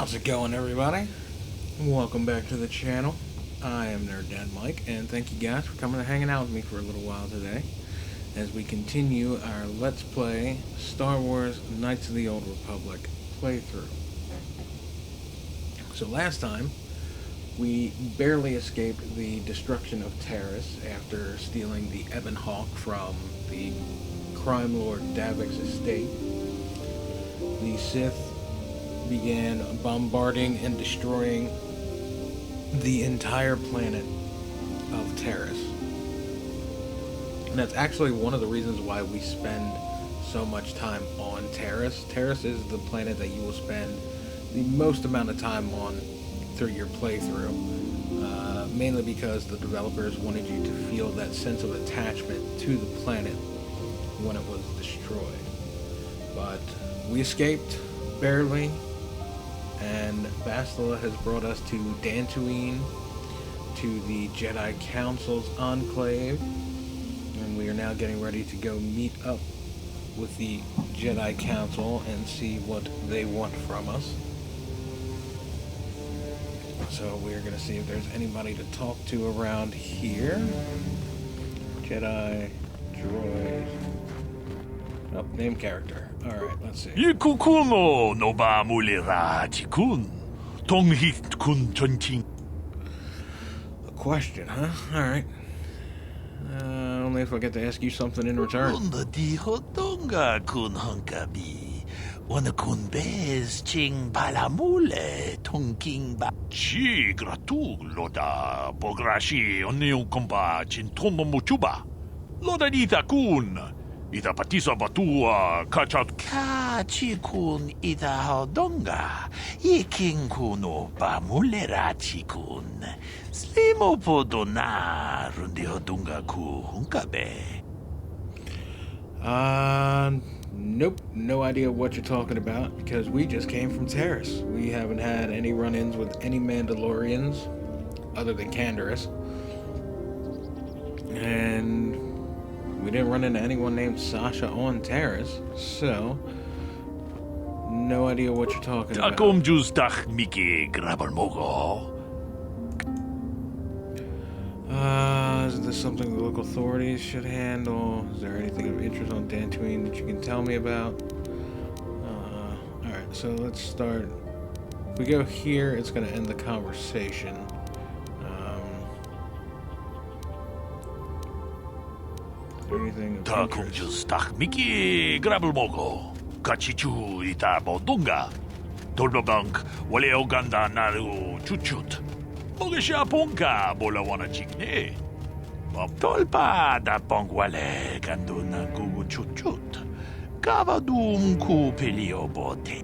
How's it going, everybody? Welcome back to the channel. I am Nerd Dad Mike, and thank you guys for coming and hanging out with me for a little while today as we continue our Let's Play Star Wars Knights of the Old Republic playthrough. So last time, we barely escaped the destruction of Taris after stealing the Ebon Hawk from the crime lord Davik's estate. The Sith began bombarding and destroying the entire planet of Taris. And that's actually one of the reasons why we spend so much time on Taris. Taris is the planet that you will spend the most amount of time on through your playthrough. Mainly because the developers wanted you to feel that sense of attachment to the planet when it was destroyed. But we escaped, barely. And Bastila has brought us to Dantooine, to the Jedi Council's enclave, and we are now getting ready to go meet up with the Jedi Council and see what they want from us. So we're going to see if there's anybody to talk to around here. Jedi, droid. Oh, name character. Alright, let's see. 이쿠쿠노 노바 물리라지군 동hit군 전팅. A question, huh? Alright. Only if I get to ask you something in return. 디호동가 군 헝가비 원군 베스칭 발라물레 통킹바 시그라투로다 보그라시 언니용 콤바 진토모 무추바 로다니다군 Ida patisa batua kachat kachikun ida hodonga iking kuno bamuleratikun slimo podona rundi hodunga ku hunkabe. Nope, no idea what you're talking about because we just came from Taris. We haven't had any run-ins with any Mandalorians other than Canderous. And we didn't run into anyone named Sasha on Taris, so no idea what you're talking about. Takom justach miki grabalmogo. Is this something the local authorities should handle? Is there anything of interest on Dantooine that you can tell me about? Alright, so let's start. If we go here, it's going to end the conversation. Takom justach miki grabalmogo. Kachichu ita bodunga. Dolbabank wale oganda naru chuchut. Mogesha ponka bolawana chikne. Tolpa da pongwale kanduna gugu chuchut. Kavadum ku pelio bote.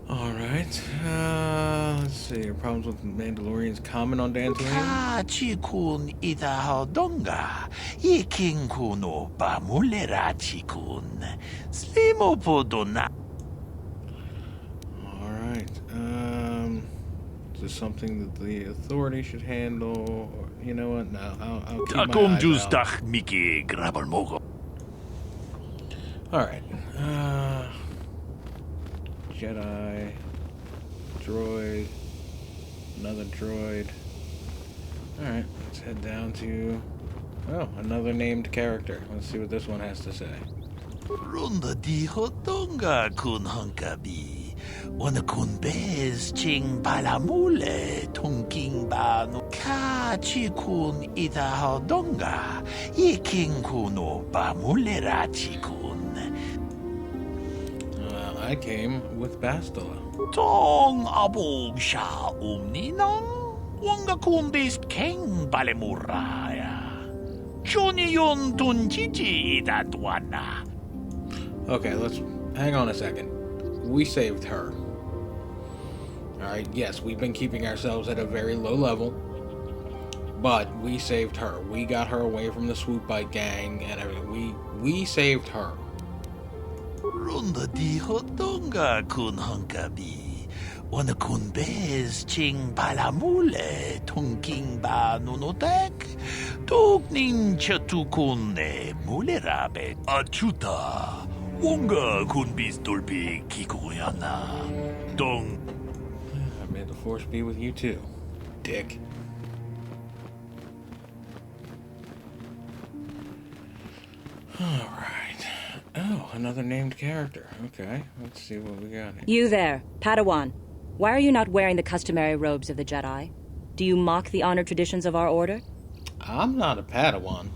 Alright, let's see. Your problems with Mandalorians common on Dantooine? Kachikun ita hodonga. Iking kuno bamulera chikun. Slimo podona. Alright, is this something that the authority should handle? Or, you know what? No, I'll keep my eyes out. Miki grabalmogo. Alright, Jedi, droid, another droid. Alright, let's head down to, oh, another named character. Let's see what this one has to say. Runda di hodonga kun hunkabi. Wana kun bez ching balamule tongking banu. Kachi kun ida hodonga. Iking kuno bamulera chikun. I came with Bastila. Tong abog sha umninang. Wanga kun bez keng balemuraya. Johnny yon tunjiji idadwana. Okay, let's hang on a second. We saved her. Alright, yes, we've been keeping ourselves at a very low level, but we saved her. We got her away from the swoop bike gang and everything. We saved her. Runda di hodonga kun hunkabi. Wana kun bez ching balamule tongking ba nunotek. Tuk nin chatukune mulerabe. Achuta. Wonga kun bistolpi kikoyana. Dong. May the force be with you too, dick. Alright. Oh, another named character. Okay, let's see what we got here. You there, Padawan. Why are you not wearing the customary robes of the Jedi? Do you mock the honored traditions of our order? I'm not a Padawan.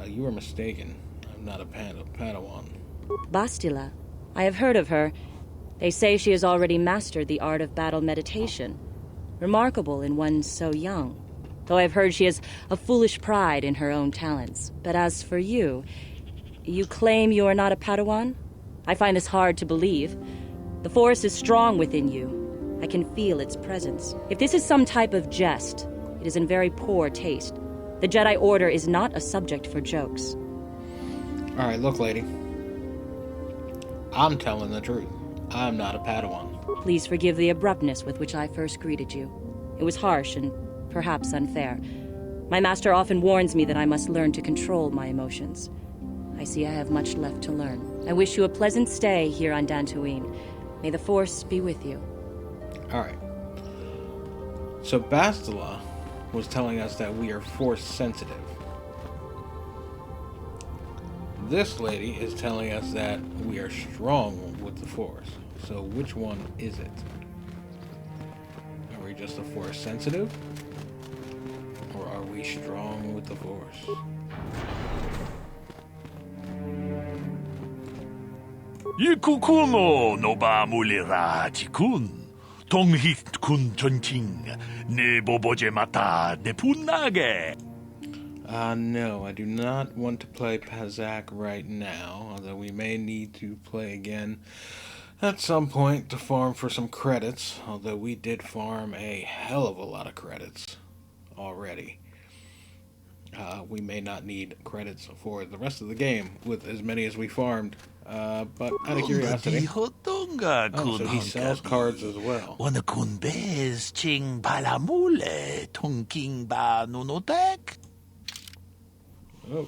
You are mistaken. I'm not a Padawan. Bastila. I have heard of her. They say she has already mastered the art of battle meditation. Remarkable in one so young. Though I've heard she has a foolish pride in her own talents. But as for you, you claim you are not a Padawan? I find this hard to believe. The Force is strong within you. I can feel its presence. If this is some type of jest, it is in very poor taste. The Jedi Order is not a subject for jokes. Alright, look, lady. I'm telling the truth. I'm not a Padawan. Please forgive the abruptness with which I first greeted you. It was harsh and perhaps unfair. My master often warns me that I must learn to control my emotions. I see I have much left to learn. I wish you a pleasant stay here on Dantooine. May the Force be with you. Alright. So Bastila was telling us that we are Force sensitive. This lady is telling us that we are strong with the Force. So which one is it? Are we just a Force sensitive? Or are we strong with the Force? Ikukuno no ba mulira chikun. Tonghit kun chonching. Ne boboje mata de punage. No, I do not want to play Pazaak right now, although we may need to play again at some point to farm for some credits, although we did farm a hell of a lot of credits already. We may not need credits for the rest of the game with as many as we farmed, but out of curiosity. Oh, so he sells cards as well. Wanakun bez ching balamule tongking ba nunotek. Oh,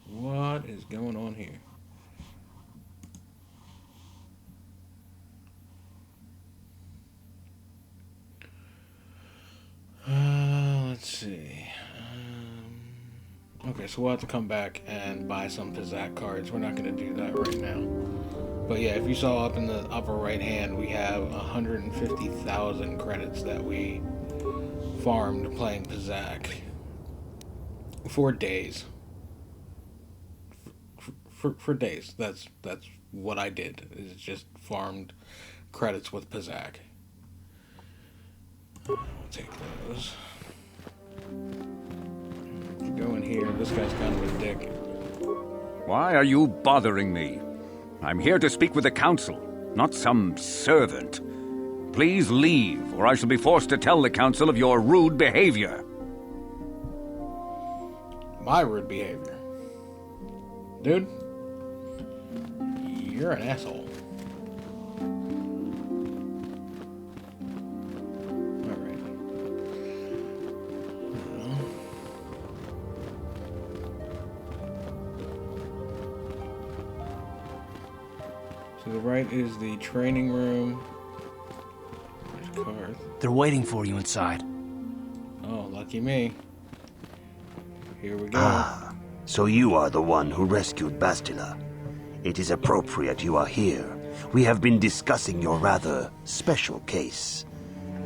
what is going on here? Let's see. Okay, so we'll have to come back and buy some Pazaak cards. We're not going to do that right now. But yeah, if you saw up in the upper right hand, we have 150,000 credits that we farmed playing Pazaak. 4 days. For days. That's what I did. Is just farmed credits with Pazaak. I'll take those. If you go in here, this guy's kind of a dick. Why are you bothering me? I'm here to speak with the Council, not some servant. Please leave, or I shall be forced to tell the Council of your rude behavior. My rude behavior? Dude? You're an asshole. Alright. To the right is the training room. There's cars. They're waiting for you inside. Oh, lucky me. Here we go. Ah, so you are the one who rescued Bastila. It is appropriate you are here. We have been discussing your rather special case.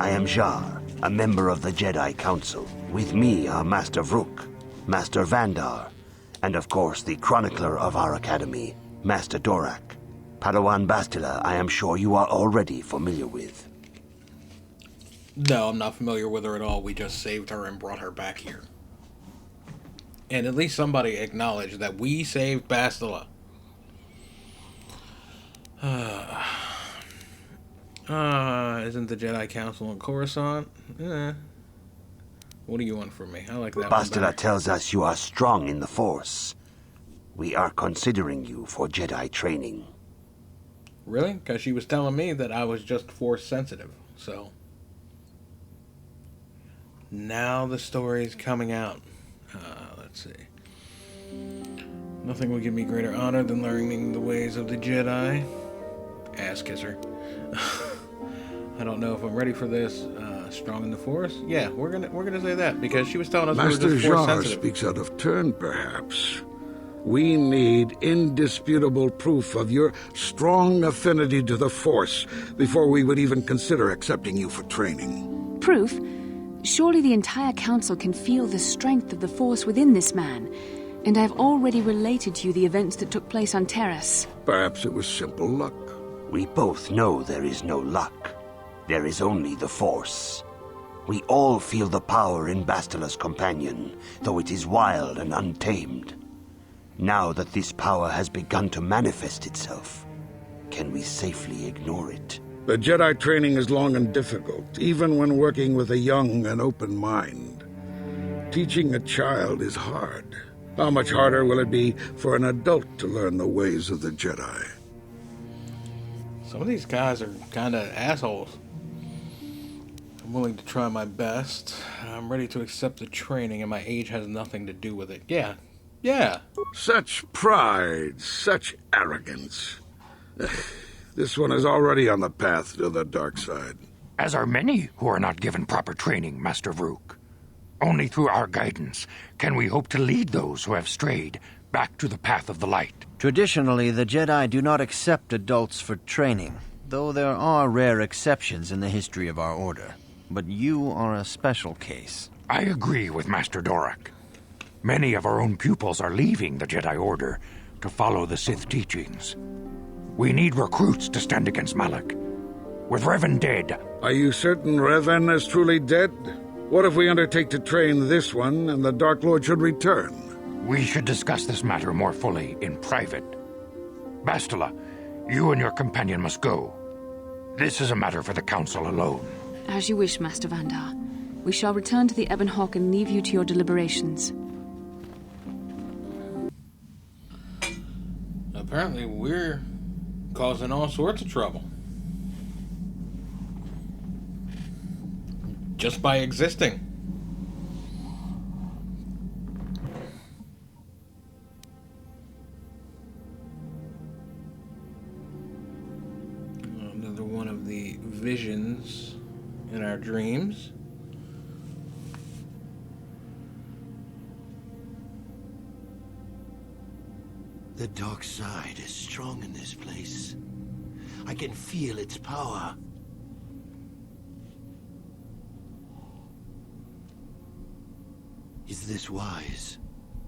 I am Jar, a member of the Jedi Council. With me are Master Vrook, Master Vandar, and of course the chronicler of our academy, Master Dorak. Padawan Bastila, I am sure you are already familiar with. No, I'm not familiar with her at all. We just saved her and brought her back here. And at least somebody acknowledged that we saved Bastila. Isn't the Jedi Council in Coruscant? What do you want from me? I like that Bastila one. tells us you are strong in the Force. We are considering you for Jedi training. Really? Because she was telling me that I was just Force sensitive, so... Now the story's coming out. Let's see. Nothing will give me greater honor than learning the ways of the Jedi. Ass kisser. I don't know if I'm ready for this. Strong in the Force? Yeah, we're gonna say that because she was telling us Master we were just Force Jar sensitive. speaks out of turn, perhaps. We need indisputable proof of your strong affinity to the Force before we would even consider accepting you for training. Proof? Surely the entire Council can feel the strength of the Force within this man, and I've already related to you the events that took place on Taris. Perhaps it was simple luck. We both know there is no luck. There is only the Force. We all feel the power in Bastila's companion, though it is wild and untamed. Now that this power has begun to manifest itself, can we safely ignore it? The Jedi training is long and difficult, even when working with a young and open mind. Teaching a child is hard. How much harder will it be for an adult to learn the ways of the Jedi? Some of these guys are kind of assholes. I'm willing to try my best. I'm ready to accept the training, and my age has nothing to do with it. Yeah. Such pride, such arrogance. This one is already on the path to the dark side. As are many who are not given proper training, Master Vrook. Only through our guidance can we hope to lead those who have strayed back to the path of the light. Traditionally, the Jedi do not accept adults for training, though there are rare exceptions in the history of our order. But you are a special case. I agree with Master Dorak. Many of our own pupils are leaving the Jedi Order to follow the Sith teachings. We need recruits to stand against Malak. With Revan dead... Are you certain Revan is truly dead? What if we undertake to train this one and the Dark Lord should return? We should discuss this matter more fully in private. Bastila, you and your companion must go. This is a matter for the Council alone. As you wish, Master Vandar. We shall return to the Ebon Hawk and leave you to your deliberations. Apparently we're causing all sorts of trouble. Just by existing. Another one of the visions in our dreams. The dark side is strong in this place. I can feel its power. Is this wise?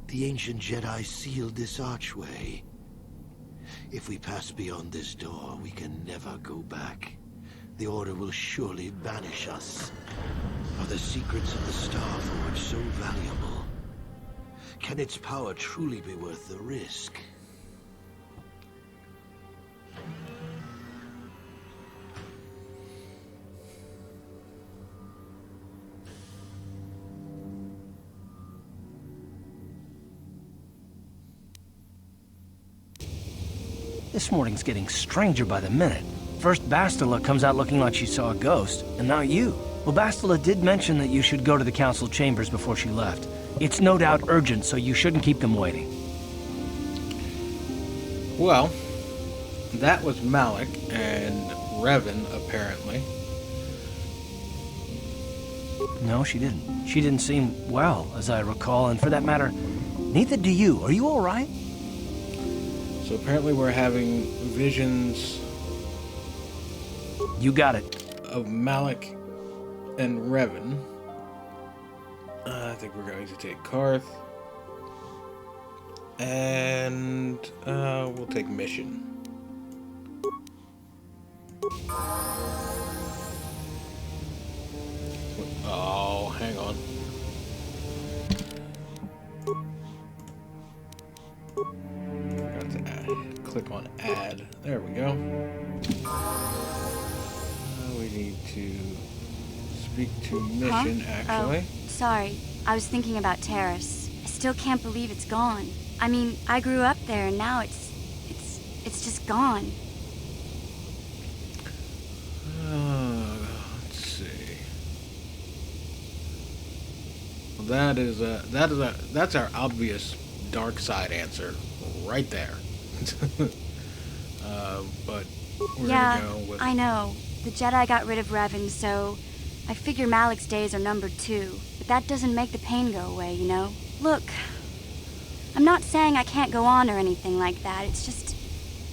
The ancient Jedi sealed this archway. If we pass beyond this door, we can never go back. The Order will surely banish us. Are the secrets of the Star Forge so valuable? Can its power truly be worth the risk? This morning's getting stranger by the minute. First Bastila comes out looking like she saw a ghost, and now you. Well, Bastila did mention that you should go to the council chambers before she left. It's no doubt urgent, so you shouldn't keep them waiting. Well, that was Malak and Revan, apparently. No, she didn't. She didn't seem well, as I recall, and for that matter, neither do you. Are you all right? So apparently we're having visions... You got it. ...of Malak and Revan. I think we're going to take Karth. And we'll take Mission. Oh, hang on. Forgot to click on add. There we go. We need to speak to Mission, actually. Oh, sorry. I was thinking about Taris. I still can't believe it's gone. I mean, I grew up there and now it's just gone. Let's see. Well, that's our obvious dark side answer right there. But we're gonna go with... I know. The Jedi got rid of Revan, so I figure Malik's days are numbered too. But that doesn't make the pain go away, you know? Look, I'm not saying I can't go on or anything like that. It's just,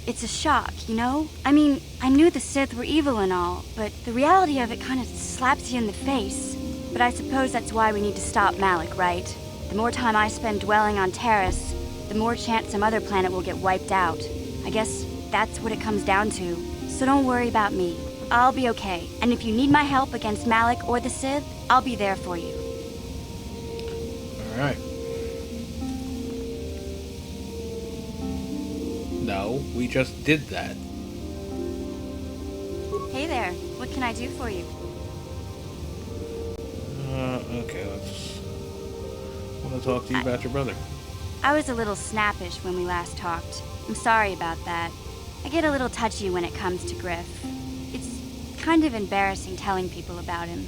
it's a shock, you know? I mean, I knew the Sith were evil and all, but the reality of it kind of slaps you in the face. But I suppose that's why we need to stop Malik, right? The more time I spend dwelling on Taris, the more chance some other planet will get wiped out. I guess that's what it comes down to. So don't worry about me. I'll be okay. And if you need my help against Malik or the Sith, I'll be there for you. Alright. No, we just did that. Hey there. What can I do for you? Okay, I want to talk to you about your brother. I was a little snappish when we last talked. I'm sorry about that. I get a little touchy when it comes to Griff. It's kind of embarrassing telling people about him.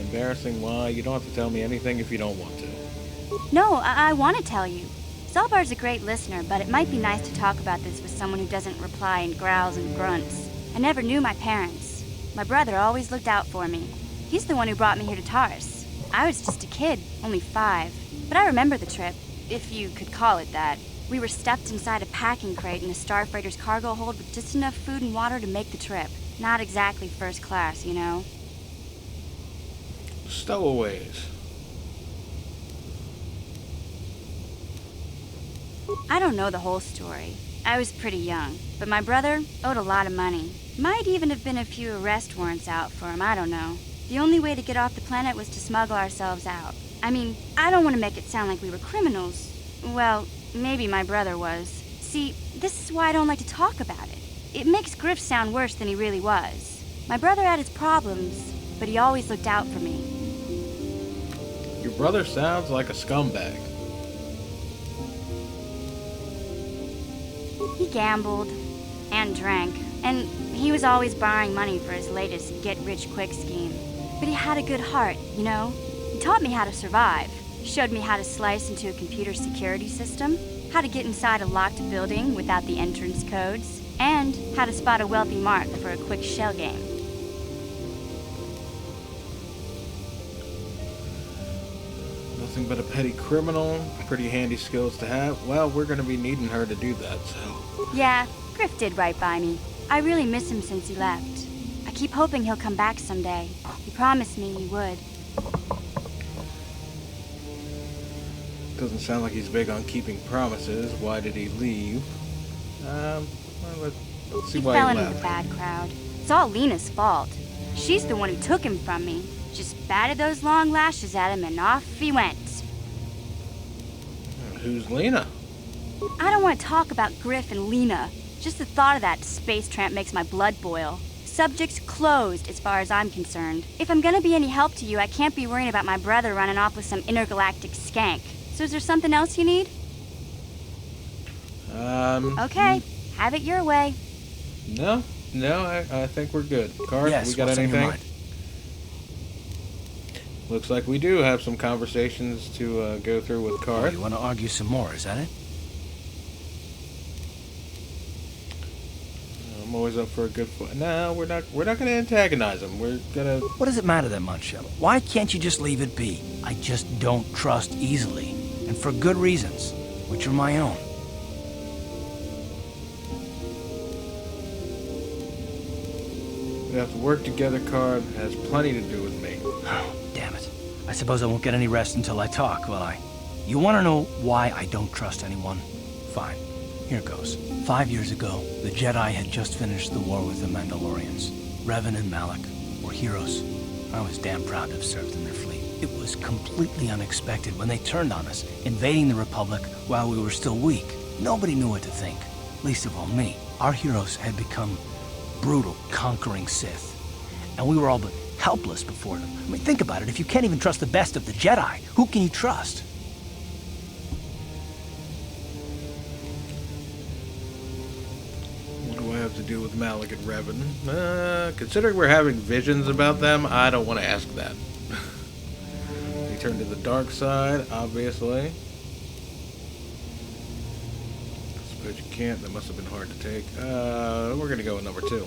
Embarrassing? Why? You don't have to tell me anything if you don't want to. No, I want to tell you. Zaalbar's a great listener, but it might be nice to talk about this with someone who doesn't reply in growls and grunts. I never knew my parents. My brother always looked out for me. He's the one who brought me here to Taris. I was just a kid, only 5. But I remember the trip, if you could call it that. We were stuffed inside a packing crate in a starfreighter's cargo hold with just enough food and water to make the trip. Not exactly first class, you know? Stowaways. I don't know the whole story. I was pretty young, but my brother owed a lot of money. Might even have been a few arrest warrants out for him, I don't know. The only way to get off the planet was to smuggle ourselves out. I mean, I don't want to make it sound like we were criminals. Well, maybe my brother was. See, this is why I don't like to talk about it. It makes Griff sound worse than he really was. My brother had his problems, but he always looked out for me. Your brother sounds like a scumbag. He gambled and drank, and he was always borrowing money for his latest get-rich-quick scheme. But he had a good heart, you know? He taught me how to survive. He showed me how to slice into a computer security system, how to get inside a locked building without the entrance codes, and how to spot a wealthy mark for a quick shell game. Nothing but a petty criminal. Pretty handy skills to have. Well, we're going to be needing her to do that, so... Yeah, Griff did right by me. I really miss him since he left. I keep hoping he'll come back someday. He promised me he would. Doesn't sound like he's big on keeping promises. Why did he leave? Well, let's see why he fell in left. with a bad crowd. It's all Lena's fault. She's the one who took him from me. Just batted those long lashes at him and off he went. Who's Lena? I don't want to talk about Griff and Lena. Just the thought of that space tramp makes my blood boil. Subject closed as far as I'm concerned. If I'm gonna be any help to you, I can't be worrying about my brother running off with some intergalactic skank. So is there something else you need? Okay, have it your way. No, I think we're good. Card, Yes, we got what's on your anything? mind? Looks like we do have some conversations to go through with Oh, Card. you want to argue some more, is that it? I'm always up for a good fight. No, we're not going to antagonize him. We're gonna... What does it matter that much? Why can't you just leave it be? I just don't trust easily. And for good reasons, which are my own. We have to work together, Card. It has plenty to do with me. Oh, damn it. I suppose I won't get any rest until I talk, will I? You want to know why I don't trust anyone? Fine. Here goes. 5 years ago, the Jedi had just finished the war with the Mandalorians. Revan and Malik were heroes. I was damn proud to have served in their fleet. It was completely unexpected when they turned on us, invading the Republic while we were still weak. Nobody knew what to think, least of all me. Our heroes had become brutal, conquering Sith, and we were all but helpless before them. I mean, think about it. If you can't even trust the best of the Jedi, who can you trust? What do I have to do with Malik and Revan? Considering we're having visions about them, I don't want to ask that. He turned to the dark side, obviously. Suppose you can't. That must have been hard to take. We're gonna go with number 2.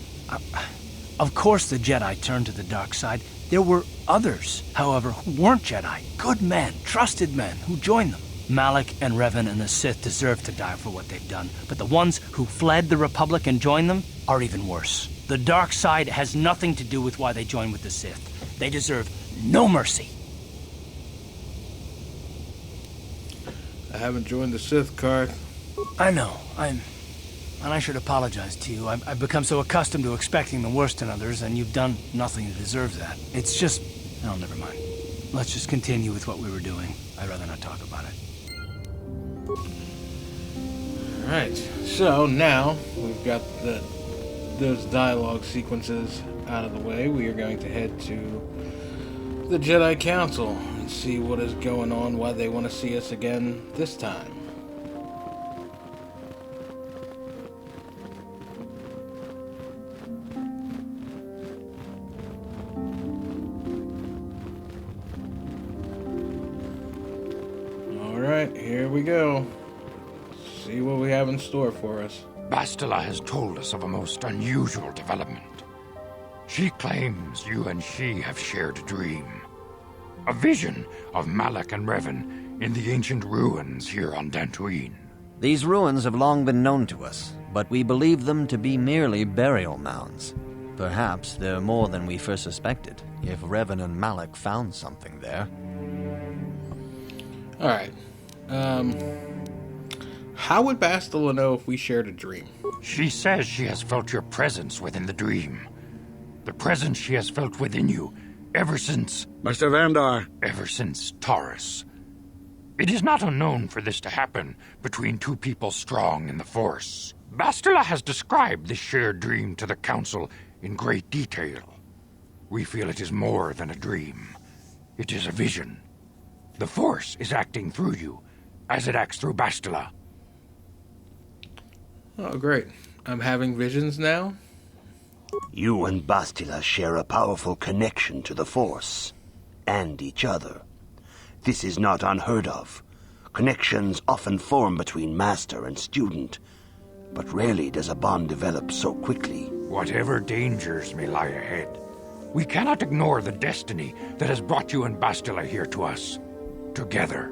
Of course the Jedi turned to the dark side. There were others, however, who weren't Jedi. Good men, trusted men, who joined them. Malik and Revan and the Sith deserve to die for what they've done, but the ones who fled the Republic and joined them are even worse. The dark side has nothing to do with why they joined with the Sith. They deserve no mercy. I haven't joined the Sith, Karth. I know, and I should apologize to you. I've become so accustomed to expecting the worst in others, and you've done nothing to deserve that. It's just... oh, never mind. Let's just continue with what we were doing. I'd rather not talk about it. Alright, so now we've got those dialogue sequences out of the way. We are going to head to the Jedi Council and see what is going on, why they want to see us again this time. Alright, here we go. See what we have in store for us. Bastila has told us of a most unusual development. She claims you and she have shared a dream. A vision of Malik and Revan in the ancient ruins here on Dantooine. These ruins have long been known to us, but we believe them to be merely burial mounds. Perhaps they're more than we first suspected, if Revan and Malik found something there. Alright. How would Bastila know if we shared a dream? She says she has felt your presence within the dream. The presence she has felt within you ever since... Master Vandar. Ever since Taris. It is not unknown for this to happen between two people strong in the Force. Bastila has described this shared dream to the Council in great detail. We feel it is more than a dream. It is a vision. The Force is acting through you, as it acts through Bastila. Oh, great. I'm having visions now? You and Bastila share a powerful connection to the Force, and each other. This is not unheard of. Connections often form between master and student, but rarely does a bond develop so quickly. Whatever dangers may lie ahead, we cannot ignore the destiny that has brought you and Bastila here to us. Together.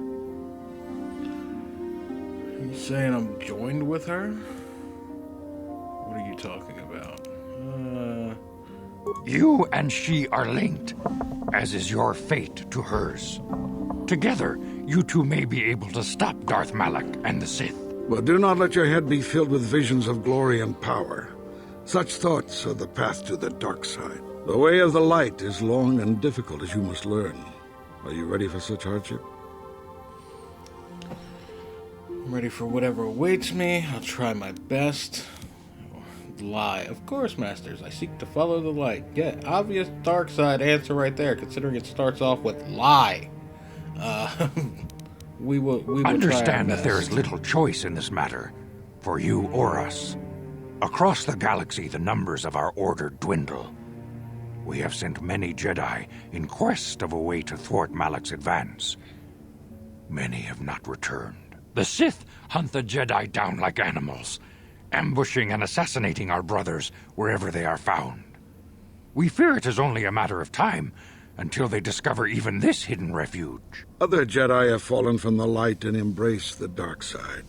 You saying I'm joined with her? What are you talking about? You and she are linked, as is your fate to hers. Together, you two may be able to stop Darth Malak and the Sith. But do not let your head be filled with visions of glory and power. Such thoughts are the path to the dark side. The way of the light is long and difficult, as you must learn. Are you ready for such hardship? I'm ready for whatever awaits me. I'll try my best. Lie. Of course, Masters. I seek to follow the light. Yeah, obvious dark side answer right there, considering it starts off with lie. We will understand that there is little choice in this matter, for you or us. Across the galaxy, the numbers of our order dwindle. We have sent many Jedi in quest of a way to thwart Malak's advance. Many have not returned. The Sith hunt the Jedi down like animals, ambushing and assassinating our brothers wherever they are found. We fear it is only a matter of time until they discover even this hidden refuge. Other Jedi have fallen from the light and embraced the dark side,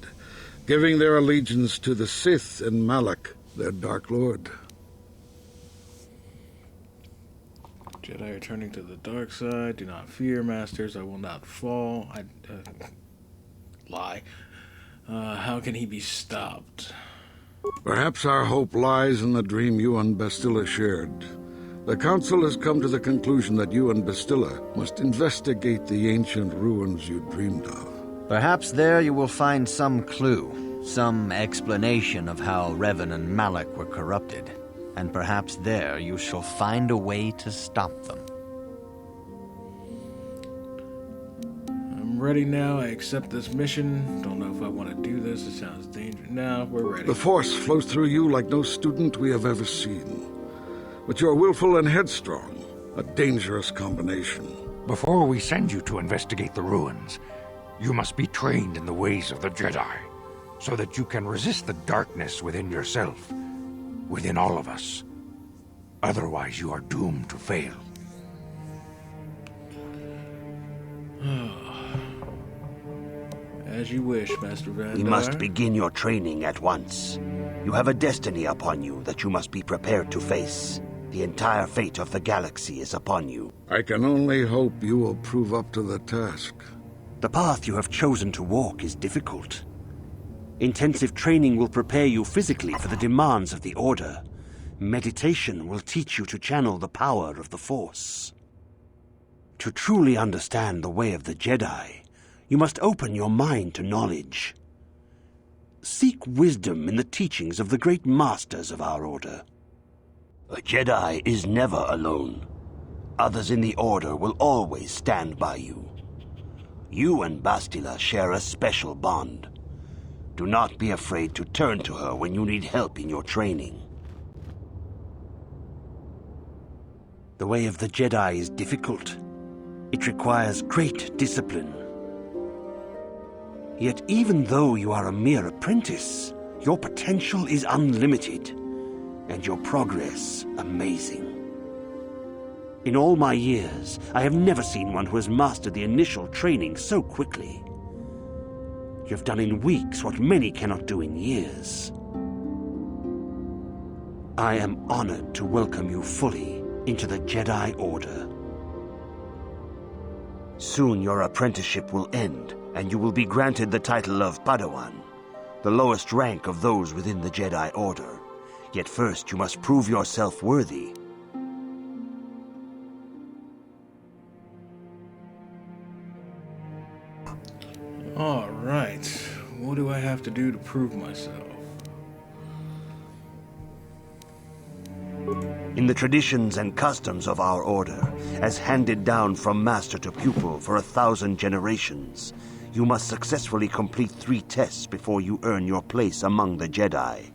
giving their allegiance to the Sith and Malak, their Dark Lord. Jedi are turning to the dark side. Do not fear, Masters. I will not fall. Lie. How can he be stopped? Perhaps our hope lies in the dream you and Bastila shared. The Council has come to the conclusion that you and Bastila must investigate the ancient ruins you dreamed of. Perhaps there you will find some clue, some explanation of how Revan and Malak were corrupted. And perhaps there you shall find a way to stop them. I'm ready now. I accept this mission. Don't know if I want to do this. It sounds dangerous. No, we're ready. The Force flows through you like no student we have ever seen. But you're willful and headstrong. A dangerous combination. Before we send you to investigate the ruins, you must be trained in the ways of the Jedi, so that you can resist the darkness within yourself, within all of us. Otherwise, you are doomed to fail. As you wish, Master Vandar. We must begin your training at once. You have a destiny upon you that you must be prepared to face. The entire fate of the galaxy is upon you. I can only hope you will prove up to the task. The path you have chosen to walk is difficult. Intensive training will prepare you physically for the demands of the Order. Meditation will teach you to channel the power of the Force. To truly understand the way of the Jedi, you must open your mind to knowledge. Seek wisdom in the teachings of the great masters of our Order. A Jedi is never alone. Others in the Order will always stand by you. You and Bastila share a special bond. Do not be afraid to turn to her when you need help in your training. The way of the Jedi is difficult. It requires great discipline. Yet even though you are a mere apprentice, your potential is unlimited, and your progress amazing. In all my years, I have never seen one who has mastered the initial training so quickly. You have done in weeks what many cannot do in years. I am honored to welcome you fully into the Jedi Order. Soon your apprenticeship will end, and you will be granted the title of Padawan, the lowest rank of those within the Jedi Order. Yet first you must prove yourself worthy. All right. What do I have to do to prove myself? In the traditions and customs of our Order, as handed down from master to pupil for 1,000 generations, you must successfully complete 3 tests before you earn your place among the Jedi.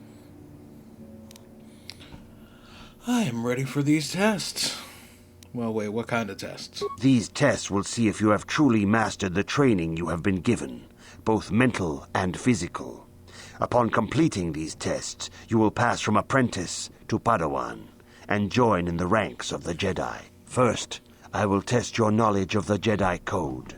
I am ready for these tests. Well, wait, what kind of tests? These tests will see if you have truly mastered the training you have been given, both mental and physical. Upon completing these tests, you will pass from apprentice to Padawan, and join in the ranks of the Jedi. First, I will test your knowledge of the Jedi Code.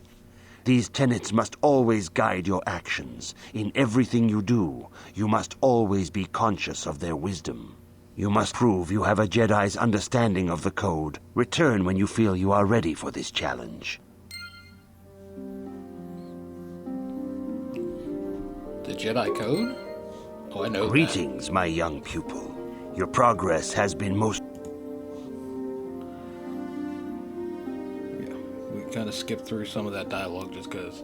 These tenets must always guide your actions. In everything you do, you must always be conscious of their wisdom. You must prove you have a Jedi's understanding of the Code. Return when you feel you are ready for this challenge. The Jedi Code? Oh, I know Greetings, my young pupil. Your progress has been most... Yeah, we kind of skipped through some of that dialogue just because.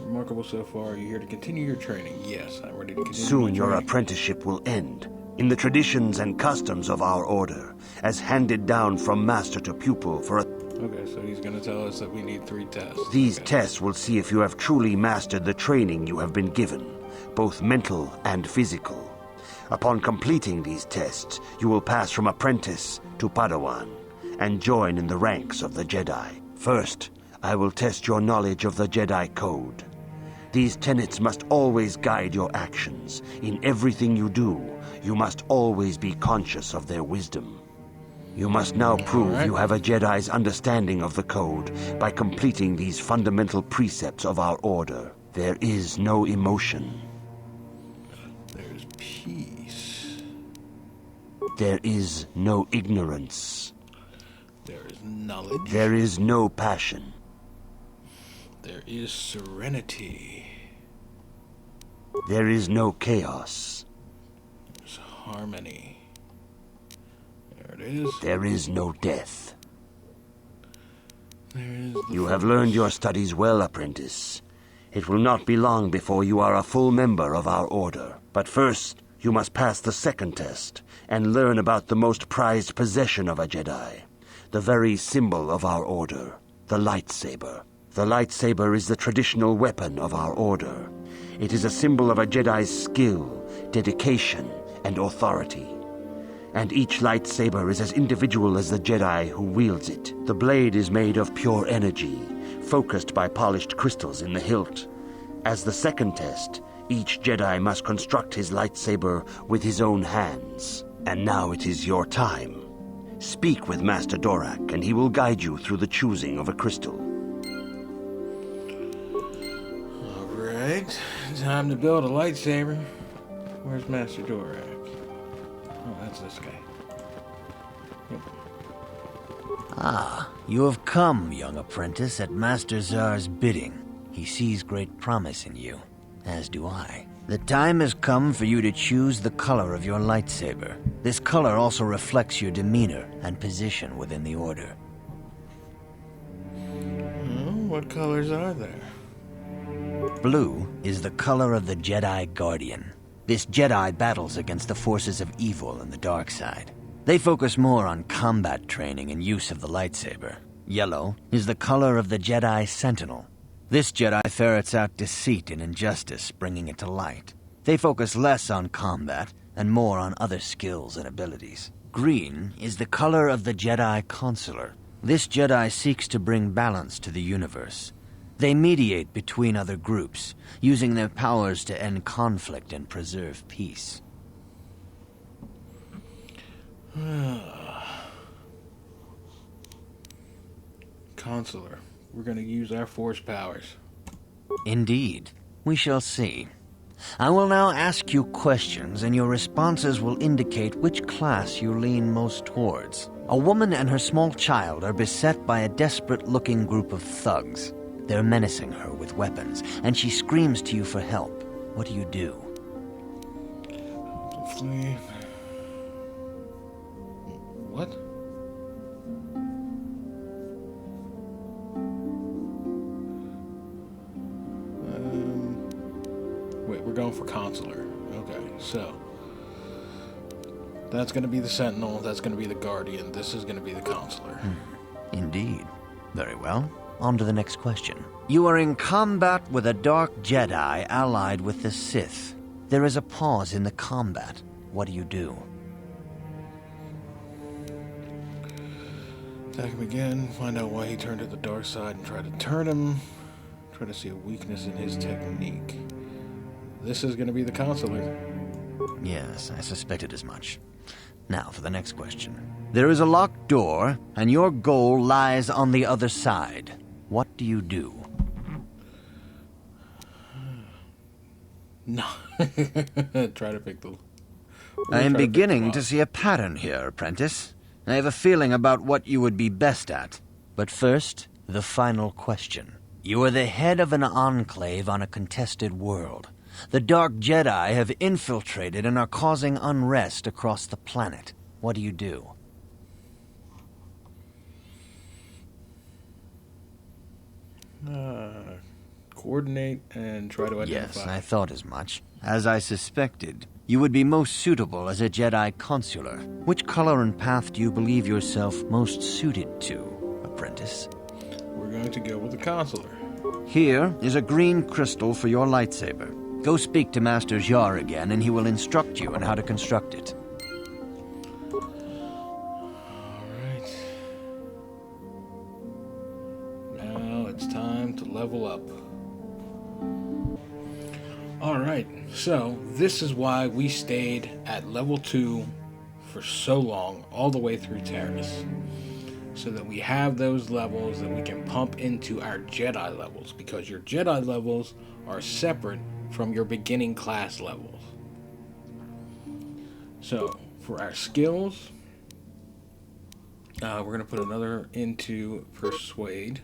Remarkable so far. Are you here to continue your training? Yes, I'm ready to continue. Soon your apprenticeship will end. In the traditions and customs of our Order, as handed down from master to pupil for a... Okay, so he's going to tell us that we need 3 tests. These tests will see if you have truly mastered the training you have been given, both mental and physical. Upon completing these tests, you will pass from apprentice to Padawan, and join in the ranks of the Jedi. First, I will test your knowledge of the Jedi Code. These tenets must always guide your actions. In everything you do, you must always be conscious of their wisdom. You must now prove you have a Jedi's understanding of the Code by completing these fundamental precepts of our Order. There is no emotion. There's peace. There is no ignorance. There is knowledge. There is no passion. There is serenity. There is no chaos. There's harmony. There it is. There is no death. There is You have learned your studies well, apprentice. It will not be long before you are a full member of our Order. But first, you must pass the second test and learn about the most prized possession of a Jedi, the very symbol of our Order, the lightsaber. The lightsaber is the traditional weapon of our order. It is a symbol of a Jedi's skill, dedication, and authority. And each lightsaber is as individual as the Jedi who wields it. The blade is made of pure energy, focused by polished crystals in the hilt. As the second test, each Jedi must construct his lightsaber with his own hands. And now it is your time. Speak with Master Dorak, and he will guide you through the choosing of a crystal. Alright, time to build a lightsaber. Where's Master Dorak? Oh, that's this guy. Yep. Ah, you have come, young apprentice, at Master Zar's bidding. He sees great promise in you, as do I. The time has come for you to choose the color of your lightsaber. This color also reflects your demeanor and position within the Order. What colors are there? Blue is the color of the Jedi Guardian. This Jedi battles against the forces of evil and the dark side. They focus more on combat training and use of the lightsaber. Yellow is the color of the Jedi Sentinel. This Jedi ferrets out deceit and injustice, bringing it to light. They focus less on combat and more on other skills and abilities. Green is the color of the Jedi Counselor. This Jedi seeks to bring balance to the universe. They mediate between other groups, using their powers to end conflict and preserve peace. Counselor. We're going to use our force powers. Indeed. We shall see. I will now ask you questions, and your responses will indicate which class you lean most towards. A woman and her small child are beset by a desperate-looking group of thugs. They're menacing her with weapons, and she screams to you for help. What do you do? Flee. What? Wait, we're going for Counselor. Okay, so that's going to be the Sentinel, that's going to be the Guardian, this is going to be the Counselor. Indeed. Very well. On to the next question. You are in combat with a dark Jedi allied with the Sith. There is a pause in the combat. What do you do? Attack him again, find out why he turned to the dark side and try to turn him. Try to see a weakness in his technique. This is going to be the Counselor. Yes, I suspected as much. Now for the next question. There is a locked door, and your goal lies on the other side. What do you do? No. Try to pick the... I am beginning to see a pattern here, apprentice. I have a feeling about what you would be best at. But first, the final question. You are the head of an enclave on a contested world. The Dark Jedi have infiltrated and are causing unrest across the planet. What do you do? Coordinate and try to identify. Yes, I thought as much. As I suspected, you would be most suitable as a Jedi Consular. Which color and path do you believe yourself most suited to, apprentice? We're going to go with the Counselor. Here is a green crystal for your lightsaber. Go speak to Master Jar again, and he will instruct you on how to construct it. Alright. Now it's time to level up. Alright, so this is why we stayed at level 2 for so long, all the way through Taris. So that we have those levels that we can pump into our Jedi levels, because your Jedi levels are separate from your beginning class levels. So, for our skills, we're going to put another into Persuade.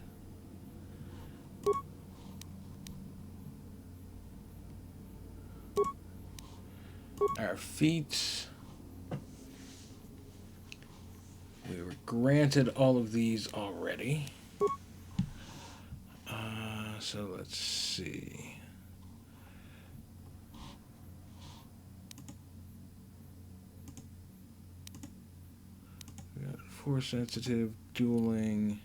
Our feats, we were granted all of these already. So let's see. We got Force sensitive, dueling,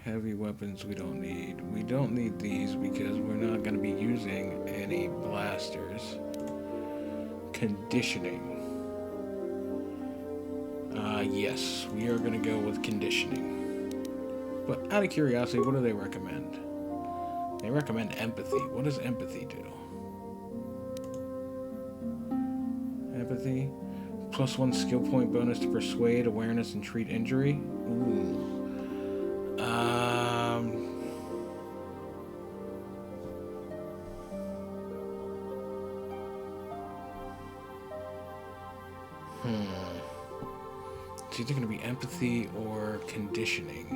Heavy weapons we don't need. We don't need these because we're not going to be using any blasters. Conditioning. Yes, we are going to go with conditioning. But out of curiosity, what do they recommend? They recommend empathy. What does empathy do? Empathy. +1 skill point bonus to persuade, awareness, and treat injury. Ooh. It's either going to be empathy or conditioning.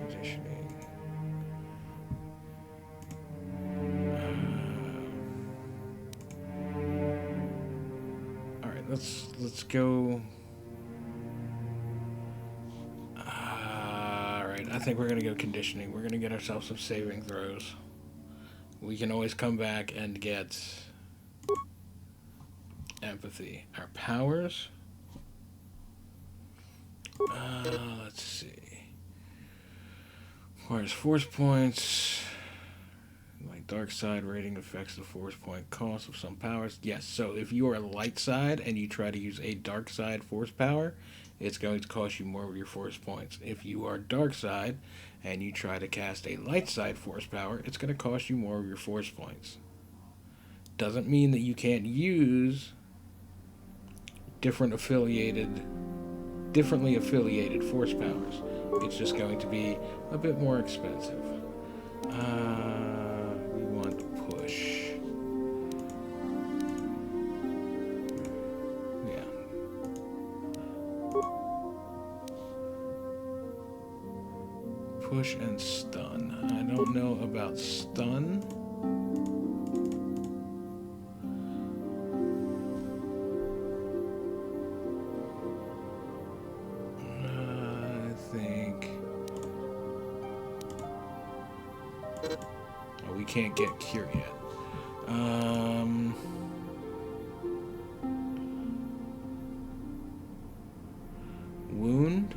Conditioning. All right, let's go. I think we're going to go conditioning. We're going to get ourselves some saving throws. We can always come back and get empathy. Our powers. Let's see. Requires force points. My dark side rating affects the force point cost of some powers. Yes, so if you are light side and you try to use a dark side force power, it's going to cost you more of your force points. If you are dark side and you try to cast a light side force power, it's going to cost you more of your force points. Doesn't mean that you can't use differently affiliated force powers. It's just going to be a bit more expensive. We want push. Push and stun. I don't know about stun. I think... Oh, we can't get cure yet. Wound?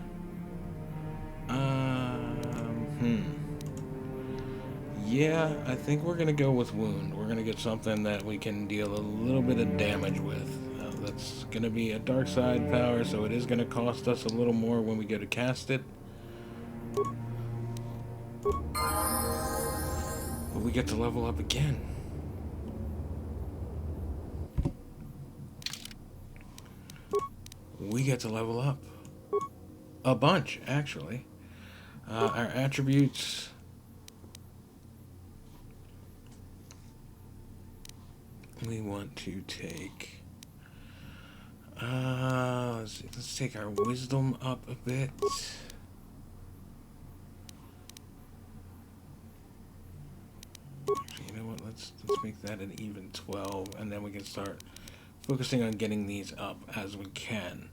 Yeah, I think we're going to go with wound. We're going to get something that we can deal a little bit of damage with. That's going to be a dark side power, so it is going to cost us a little more when we go to cast it. But we get to level up again. We get to level up. A bunch, actually. Our attributes... We want to take... let's take our wisdom up a bit. Actually, you know what? Let's make that an even 12, and then we can start focusing on getting these up as we can.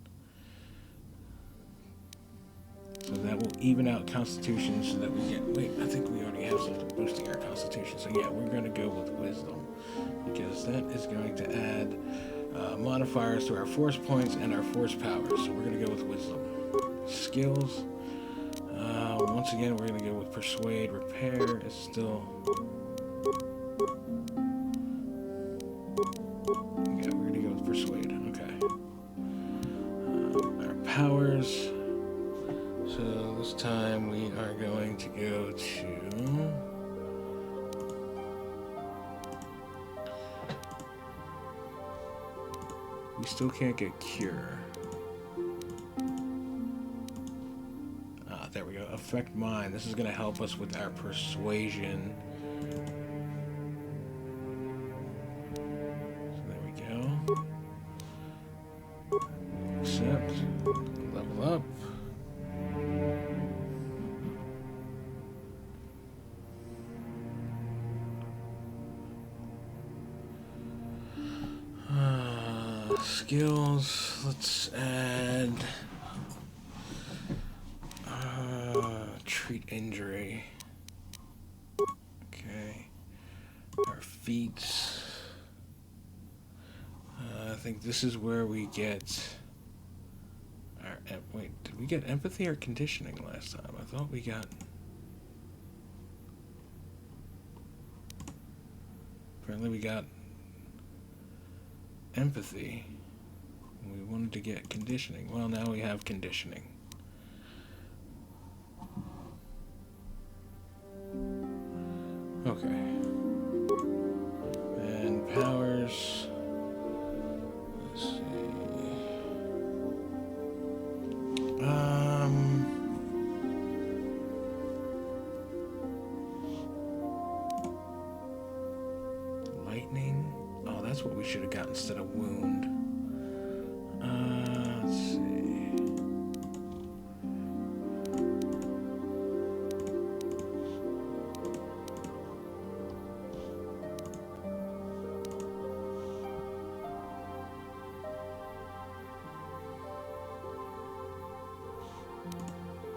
So that will even out Constitution so that we get... Wait, I think we already have something boosting our Constitution. So yeah, we're going to go with Wisdom. Because that is going to add modifiers to our force points and our force powers. So we're going to go with Wisdom. Skills. Once again, we're going to go with Persuade. Repair is still... Yeah, we're going to go with Persuade. Okay. Our powers... So this time we are going to go to... We still can't get Cure. There we go. Affect Mind. This is going to help us with our Persuasion. So there we go. Accept. Level up. Skills, let's add treat injury. Okay. Our feats. think this is where we get our... Wait, did we get empathy or conditioning last time? I thought we got... Apparently we got empathy. We wanted to get conditioning. Well, now we have conditioning. Okay. And powers. Let's see. Lightning. Oh, that's what we should have got instead of wound. Let's see.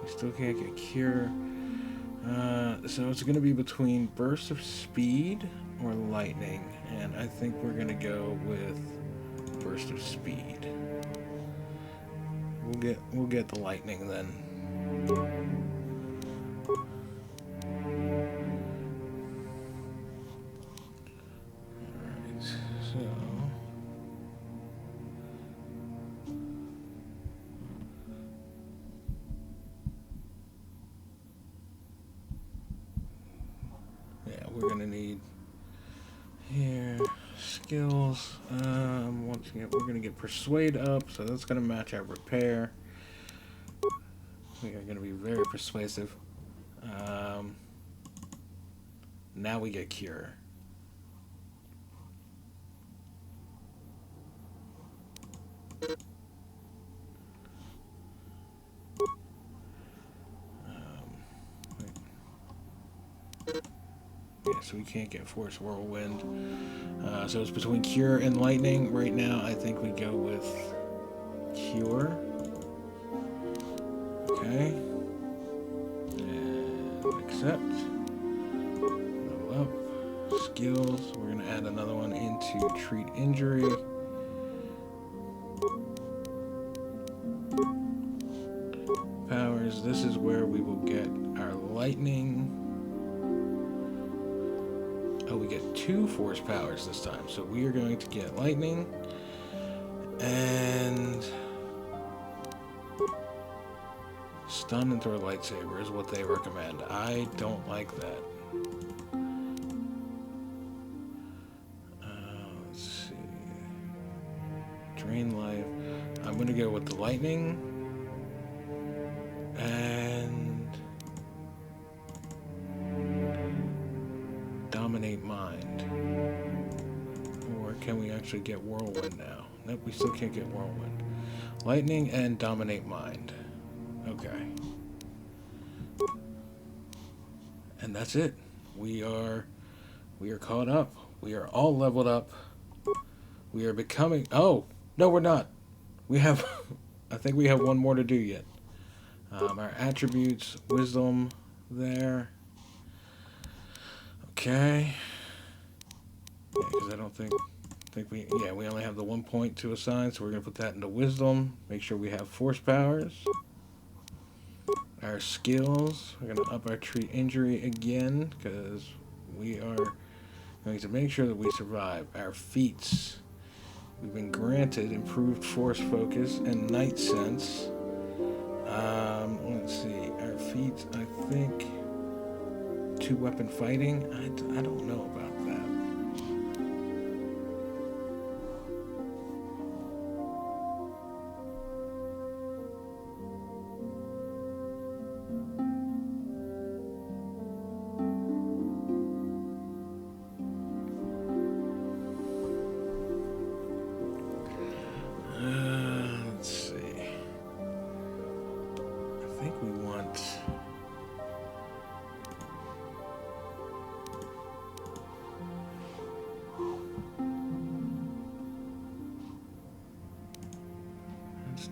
We still can't get cure. So it's going to be between burst of speed or lightning, and I think we're going to go with burst of speed. We'll get the lightning then. Alright, so yeah, we're gonna need here skills. Once again, we're gonna get persuade up, so that's gonna match our repair. We are gonna be very persuasive. Now we get cure. Yeah, so we can't get Force Whirlwind. So it's between Cure and Lightning. Right now, I think we go with Cure. Okay. And accept. Level up. Skills. We're going to add another one into Treat Injury. Powers. This is where we will get our Lightning. Oh, we get 2 force powers this time. So we are going to get lightning and stun and throw lightsaber is what they recommend. I don't like that. Let's see. Drain life. I'm going to go with the lightning and dominate mind. Or can we actually get whirlwind now? Nope, we still can't get whirlwind. Lightning and dominate mind. Okay. And that's it. We are caught up. We are all leveled up. We are becoming... Oh! No, we're not. We have... I think we have one more to do yet. Our attributes, wisdom there. Okay. Yeah, because I don't think we... Yeah, we only have the 1 point to assign, so we're going to put that into wisdom. Make sure we have force powers. Our skills. We're going to up our treat injury again, because we are going to make sure that we survive. Our feats. We've been granted improved force focus and night sense. Let's see. Our feats, I think... 2-weapon fighting? I don't know about that. Let's see. I think we want...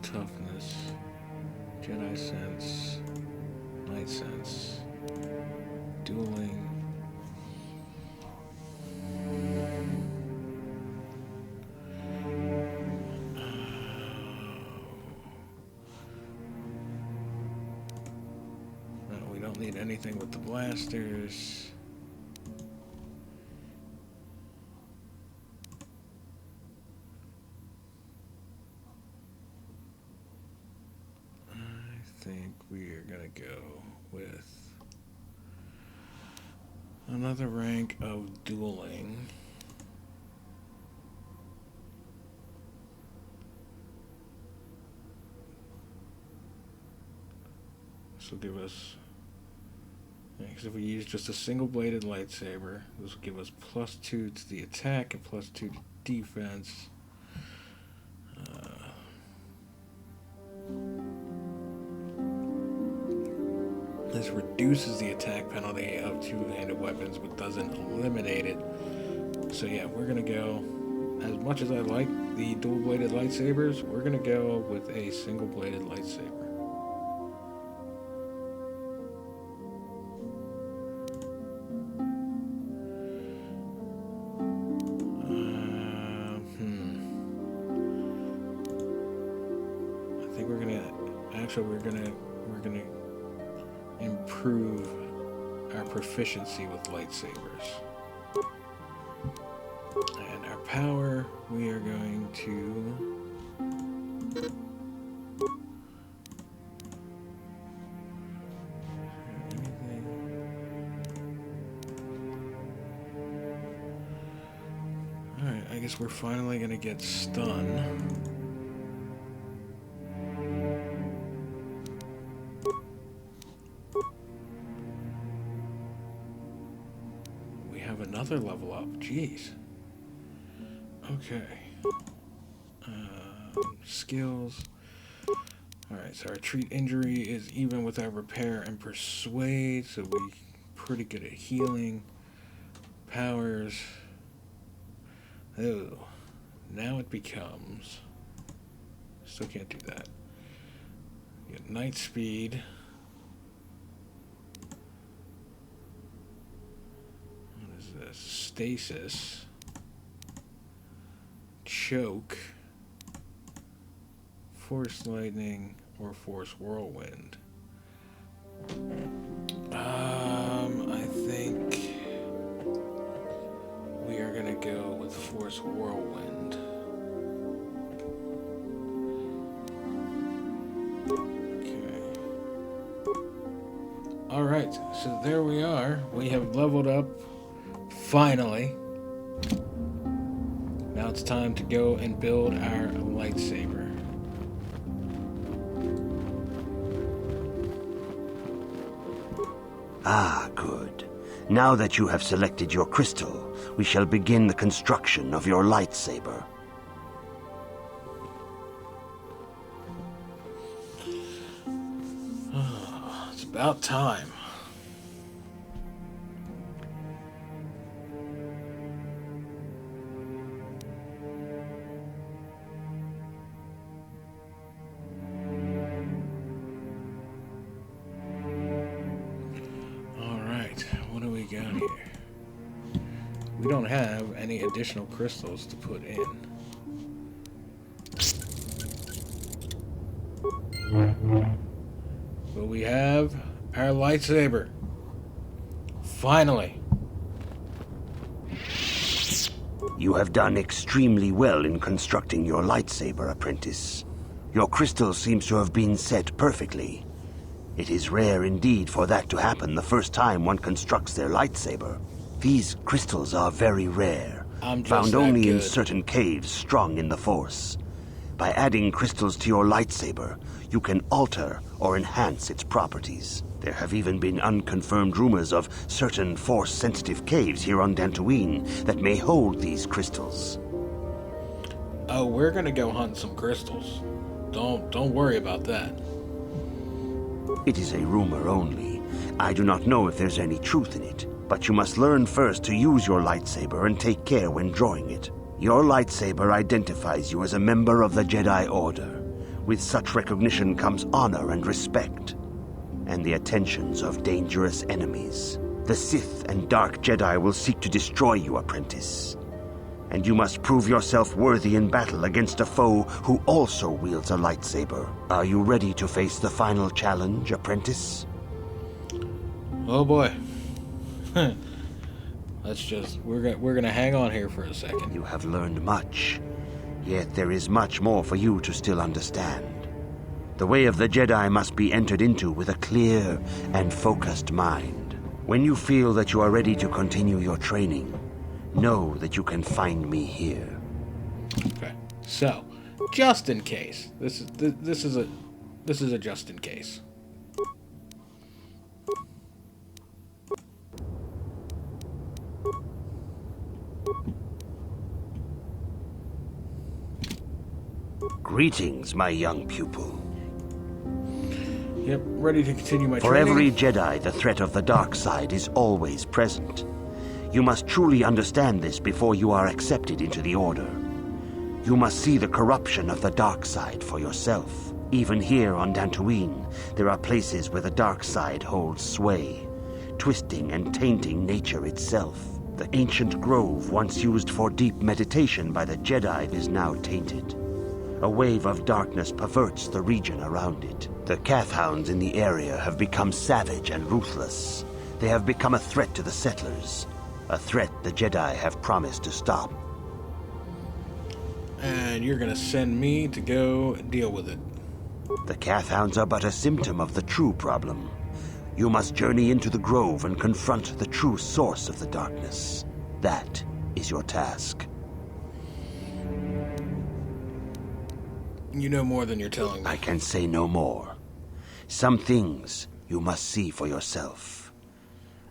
toughness, Jedi sense, night sense, dueling. need anything with the blasters. I think we are gonna go with another rank of dueling. This will give us, because if we use just a single-bladed lightsaber, this will give us +2 to the attack and +2 to defense. This reduces the attack penalty of two-handed weapons, but doesn't eliminate it. So yeah, we're gonna go, as much as I like the dual-bladed lightsabers, we're gonna go with a single-bladed lightsaber. I think we're gonna, actually we're gonna improve our proficiency with lightsabers. And our power, we are going to Alright, I guess we're finally gonna get stun. Another level up, jeez. Okay. Skills. Alright, so our treat injury is even with our repair and persuade, so we're pretty good at healing. Powers. Oh, now it becomes. Still can't do that. You get night speed. Stasis, choke, force lightning, or force whirlwind. I think we are gonna go with force whirlwind. Okay. All right, so there we are. We have leveled up. Finally. Now it's time to go and build our lightsaber. Ah, good. Now that you have selected your crystal, we shall begin the construction of your lightsaber. It's about time. We don't have any additional crystals to put in. But we have our lightsaber. Finally. You have done extremely well in constructing your lightsaber, apprentice. Your crystal seems to have been set perfectly. It is rare indeed for that to happen the first time one constructs their lightsaber. These crystals are very rare, found only in certain caves strung in the Force. By adding crystals to your lightsaber, you can alter or enhance its properties. There have even been unconfirmed rumors of certain Force-sensitive caves here on Dantooine that may hold these crystals. Oh, we're gonna go hunt some crystals. Don't worry about that. It is a rumor only. I do not know if there's any truth in it. But you must learn first to use your lightsaber and take care when drawing it. Your lightsaber identifies you as a member of the Jedi Order. With such recognition comes honor and respect, and the attentions of dangerous enemies. The Sith and Dark Jedi will seek to destroy you, apprentice. And you must prove yourself worthy in battle against a foe who also wields a lightsaber. Are you ready to face the final challenge, apprentice? Oh boy. We're gonna hang on here for a second. You have learned much, yet there is much more for you to still understand. The way of the Jedi must be entered into with a clear and focused mind. When you feel that you are ready to continue your training, know that you can find me here. Okay. So, just in case. This is a just in case. Greetings, my young pupil. Yep, ready to continue my For training. every Jedi, the threat of the dark side is always present. You must truly understand this before you are accepted into the Order. You must see the corruption of the dark side for yourself. Even here on Dantooine, there are places where the dark side holds sway, twisting and tainting nature itself. The ancient grove, once used for deep meditation by the Jedi, is now tainted. A wave of darkness perverts the region around it. The Kathhounds in the area have become savage and ruthless. They have become a threat to the settlers. A threat the Jedi have promised to stop. And you're gonna send me to go deal with it. The Kathhounds are but a symptom of the true problem. You must journey into the grove and confront the true source of the darkness. That is your task. You know more than you're telling me. I can say no more. Some things you must see for yourself.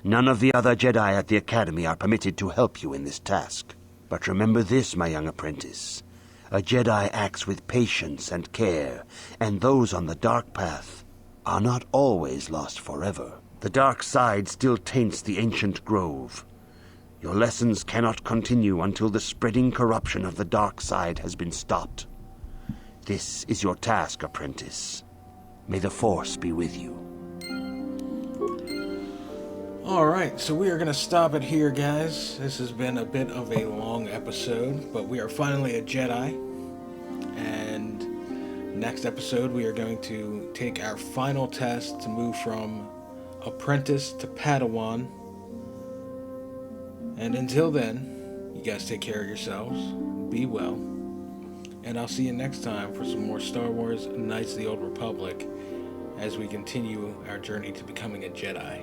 None of the other Jedi at the Academy are permitted to help you in this task. But remember this, my young apprentice. A Jedi acts with patience and care, and those on the dark path are not always lost forever. The dark side still taints the ancient grove. Your lessons cannot continue until the spreading corruption of the dark side has been stopped. This is your task, apprentice. May the Force be with you. Alright, so we are going to stop it here, guys. This has been a bit of a long episode, but we are finally a Jedi. And next episode, we are going to take our final test to move from apprentice to Padawan. And until then, you guys take care of yourselves. Be well. And I'll see you next time for some more Star Wars Knights of the Old Republic as we continue our journey to becoming a Jedi.